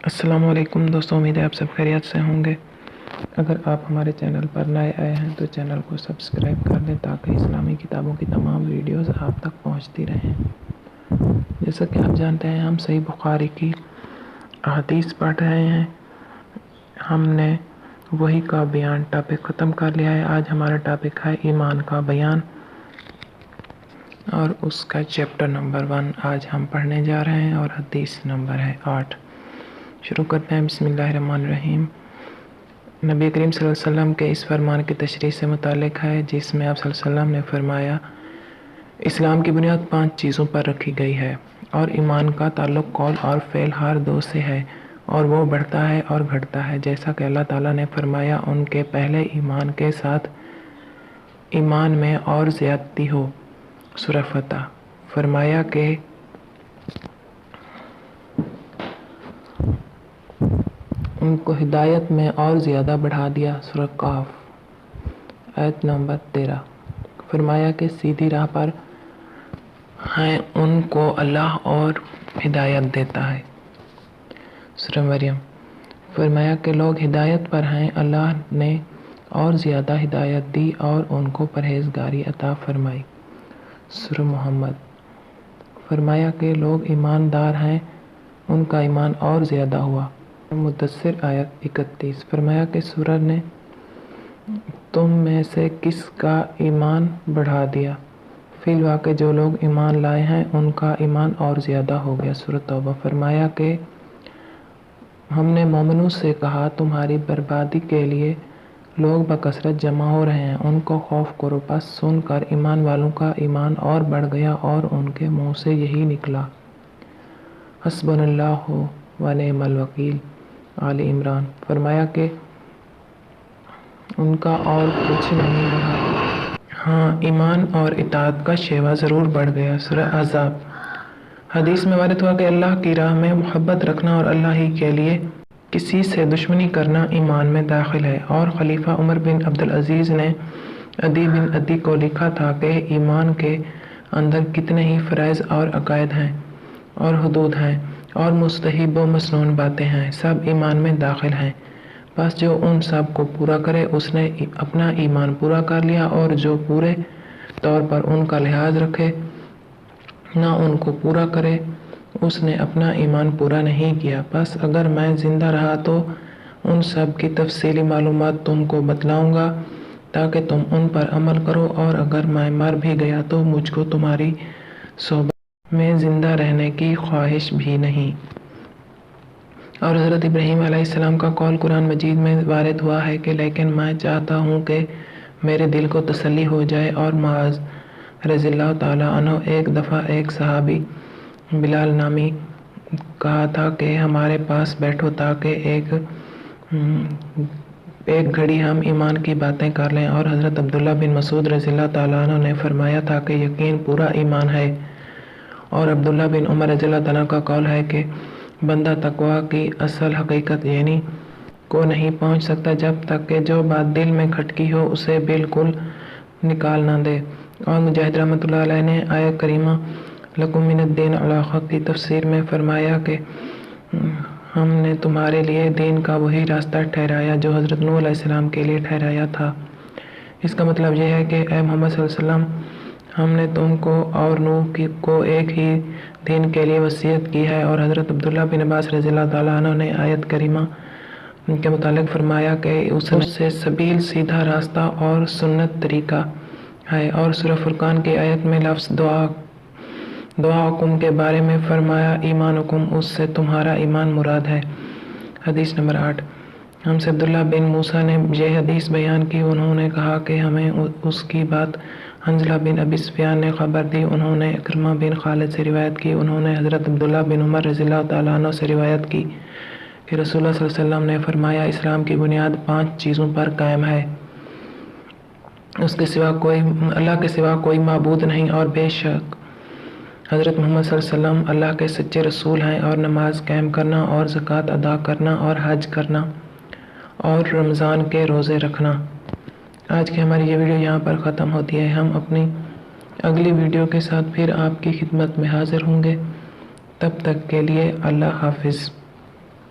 السلام علیکم دوستوں، امید ہے آپ سب خیریت سے ہوں گے۔ اگر آپ ہمارے چینل پر نئے آئے ہیں تو چینل کو سبسکرائب کر دیں تاکہ اسلامی کتابوں کی تمام ویڈیوز آپ تک پہنچتی رہیں۔ جیسا کہ آپ جانتے ہیں، ہم صحیح بخاری کی احادیث پڑھ رہے ہیں۔ ہم نے وحی کا بیان ٹاپک ختم کر لیا ہے۔ آج ہمارا ٹاپک ہے ایمان کا بیان اور اس کا چیپٹر نمبر 1 آج ہم پڑھنے جا رہے ہیں اور حدیث نمبر ہے 8۔ شروع کرتے ہیں۔ بسم اللہ الرحمن الرحیم۔ نبی کریم صلی اللہ علیہ وسلم کے اس فرمان کی تشریح سے متعلق ہے جس میں آپ صلی اللہ علیہ وسلم نے فرمایا، اسلام کی بنیاد 5 چیزوں پر رکھی گئی ہے اور ایمان کا تعلق قول اور فعل ہر دو سے ہے اور وہ بڑھتا ہے اور گھٹتا ہے، جیسا کہ اللہ تعالیٰ نے فرمایا ان کے پہلے ایمان کے ساتھ ایمان میں اور زیادتی ہو۔ سورہ فتح۔ فرمایا کہ ان کو ہدایت میں اور زیادہ بڑھا دیا۔ سورہ قاف آیت نمبر 13۔ فرمایا کہ سیدھی راہ پر ہیں، ان کو اللہ اور ہدایت دیتا ہے۔ سورہ مریم۔ فرمایا کہ لوگ ہدایت پر ہیں، اللہ نے اور زیادہ ہدایت دی اور ان کو پرہیزگاری عطا فرمائی۔ سورہ محمد۔ فرمایا کہ لوگ ایماندار ہیں، ان کا ایمان اور زیادہ ہوا۔ مدثر آیت 31۔ فرمایا کہ سورج نے تم میں سے کس کا ایمان بڑھا دیا؟ فی الواقع جو لوگ ایمان لائے ہیں ان کا ایمان اور زیادہ ہو گیا۔ سورہ توبہ۔ فرمایا کہ ہم نے مومنوں سے کہا، تمہاری بربادی کے لیے لوگ بکثرت جمع ہو رہے ہیں، ان کو خوف کرو۔ پس سن کر ایمان والوں کا ایمان اور بڑھ گیا اور ان کے منہ سے یہی نکلا، حسبنا اللہ و نعم الوکیل۔ آل عمران۔ فرمایا کہ ان کا اور کچھ نہیں بڑھا، ہاں ایمان اور اطاعت کا شیوا ضرور بڑھ گیا۔ سورہ احزاب۔ حدیث میں وارد ہوا کہ اللہ کی راہ میں محبت رکھنا اور اللہ ہی کے لیے کسی سے دشمنی کرنا ایمان میں داخل ہے، اور خلیفہ عمر بن عبدالعزیز نے عدی بن عدی کو لکھا تھا کہ ایمان کے اندر کتنے ہی فرائض اور عقائد ہیں اور حدود ہیں اور مستحب و مسنون باتیں ہیں، سب ایمان میں داخل ہیں، بس جو ان سب کو پورا کرے اس نے اپنا ایمان پورا کر لیا، اور جو پورے طور پر ان کا لحاظ رکھے نہ ان کو پورا کرے اس نے اپنا ایمان پورا نہیں کیا۔ بس اگر میں زندہ رہا تو ان سب کی تفصیلی معلومات تم کو بتلاؤں گا تاکہ تم ان پر عمل کرو، اور اگر میں مر بھی گیا تو مجھ کو تمہاری صحبت میں زندہ رہنے کی خواہش بھی نہیں۔ اور حضرت ابراہیم علیہ السلام کا قول قرآن مجید میں وارد ہوا ہے کہ لیکن میں چاہتا ہوں کہ میرے دل کو تسلی ہو جائے۔ اور معاذ رضی اللہ تعالیٰ عنہ ایک دفعہ ایک صحابی بلال نامی کہا تھا کہ ہمارے پاس بیٹھو تاکہ ایک گھڑی ہم ایمان کی باتیں کر لیں، اور حضرت عبداللہ بن مسعود رضی اللہ تعالیٰ عنہ نے فرمایا تھا کہ یقین پورا ایمان ہے، اور عبداللہ بن عمر رضی اللہ تعالیٰ کا قول ہے کہ بندہ تقویٰ کی اصل حقیقت یعنی کو نہیں پہنچ سکتا جب تک کہ جو بات دل میں کھٹکی ہو اسے بالکل نکال نہ دے۔ اور مجاہد رحمۃ اللہ علیہ نے آیت کریمہ لکم من الدین علاقہ کی تفسیر میں فرمایا کہ ہم نے تمہارے لیے دین کا وہی راستہ ٹھہرایا جو حضرت نوح علیہ السلام کے لیے ٹھہرایا تھا۔ اس کا مطلب یہ ہے کہ اے محمد صلی اللہ علیہ وسلم، ہم نے تم کو اور نوح کو ایک ہی دین کے لیے وصیت کی ہے۔ اور حضرت عبداللہ بن عباس رضی اللہ تعالیٰ عنہ نے آیت کریمہ کے متعلق فرمایا کہ اس سے سبیل سیدھا راستہ اور سنت طریقہ ہے۔ اور سورہ فرقان کی آیت میں لفظ دعاکم کے بارے میں فرمایا ایمانکم، اس سے تمہارا ایمان مراد ہے۔ حدیث نمبر 8۔ ہم سے عبداللہ بن موسیٰ نے یہ حدیث بیان کی، انہوں نے کہا کہ ہمیں اس کی بات حنظلہ بن ابی سفیان نے خبر دی، انہوں نے اکرمہ بن خالد سے روایت کی، انہوں نے حضرت عبداللہ بن عمر رضی اللہ تعالیٰ عنہ سے روایت کی کہ رسول اللہ صلی اللہ علیہ وسلم نے فرمایا، اسلام کی بنیاد 5 چیزوں پر قائم ہے، اللہ کے سوا کوئی معبود نہیں، اور بے شک حضرت محمد صلی اللہ علیہ وسلم اللہ کے سچے رسول ہیں، اور نماز قائم کرنا اور زکوٰۃ ادا کرنا اور حج کرنا اور رمضان کے روزے رکھنا۔ آج کی ہماری یہ ویڈیو یہاں پر ختم ہوتی ہے۔ ہم اپنی اگلی ویڈیو کے ساتھ پھر آپ کی خدمت میں حاضر ہوں گے، تب تک کے لیے اللہ حافظ۔